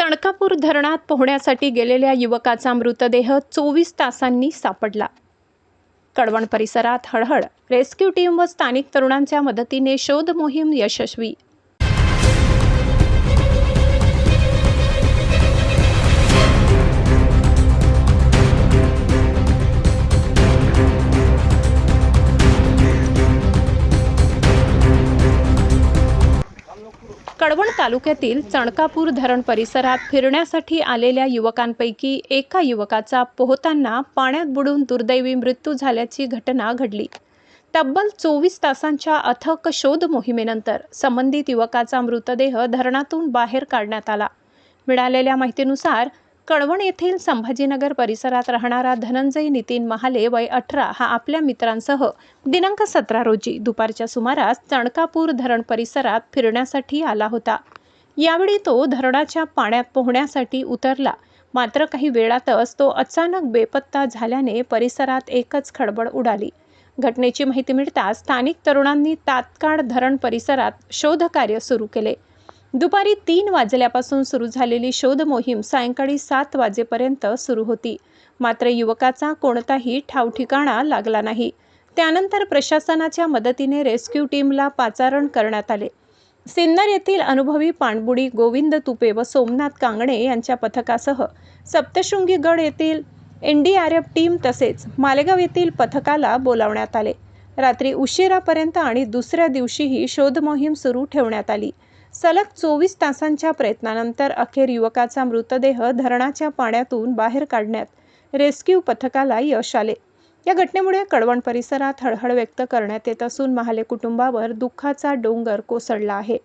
चणकापूर धरणात पोहण्यासाठी गेलेल्या युवकाचा मृतदेह 24 तासांनी सापडला। कळवण परिसरात हळहळ, रेस्क्यू टीम व स्थानिक तरुणांच्या मदतीने शोध मोहीम यशस्वी। कळवण तालुक्यातील चणकापूर धरण परिसरात फिरण्यासाठी आलेल्या युवकांपैकी एका युवकाचा पोहताना पाण्यात बुडून दुर्दैवी मृत्यू झाल्याची घटना घडली। तब्बल 24 तासांच्या अथक शोध मोहिमेनंतर संबंधित युवकाचा मृतदेह धरणातून बाहेर काढण्यात आला। मिळालेल्या माहितीनुसार कळवण येथील संभाजीनगर परिसरात राहणारा धनंजय नितीन महाले वय 18 हा आपल्या मित्रांसह दिनांक 17 रोजी दुपारच्या सुमारास चणकापूर धरण परिसरात फिरण्यासाठी आला होता। यावेळी तो धरणाच्या पाण्यात पोहण्यासाठी उतरला, मात्र काही वेळातच तो अचानक बेपत्ता झाल्याने परिसरात एकच खळबळ उडाली। घटनेची माहिती मिळताच स्थानिक तरुणांनी तात्काळ धरण परिसरात शोधकार्य सुरू केले। दुपारी 3 वाजल्यापासून सुरू झालेली शोध मोहीम सायंकाळी 7 वाजेपर्यंत सुरू होती, मात्र युवकाचा कोणताही ठावठिकाणा लागला नाही। त्यानंतर प्रशासनाच्या मदतीने रेस्क्यू टीमला पाचारण करण्यात आले। सिन्नर येथील अनुभवी पाणबुडी गोविंद तुपे व सोमनाथ कांगणे यांच्या पथकासह सप्तशृंगी गड येथील NDRF टीम तसेच मालेगाव येथील पथकाला बोलावण्यात आले। रात्री उशिरापर्यंत आणि दुसऱ्या दिवशीही शोध मोहीम सुरू ठेवण्यात आली। सलग 24 तासांच्या प्रयत्नानंतर अखेर युवकाचा मृतदेह धरणाच्या पाण्यातून बाहेर काढण्यात रेस्क्यू पथकाला यश आले। या घटनेमुळे कळवण परिसरात हळहळ व्यक्त करण्यात येत असून महाले कुटुंबावर दुःखाचा डोंगर कोसळला आहे।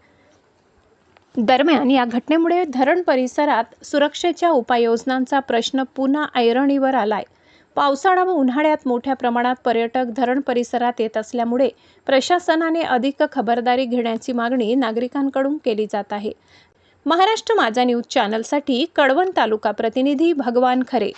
दरम्यान या घटनेमुळे धरण परिसरात सुरक्षेच्या उपाययोजनांचा प्रश्न पुन्हा ऐरणीवर आलाय। पावसाळा व उन्हाळ्यात मोठ्या प्रमाणात पर्यटक धरण परिसरात येत असल्यामुळे प्रशासनाने अधिक खबरदारी घेण्याची मागणी नागरिकांकडून केली जात आहे। महाराष्ट्र माझा न्यूज चॅनलसाठी कळवण तालुका प्रतिनिधी भगवान खरे।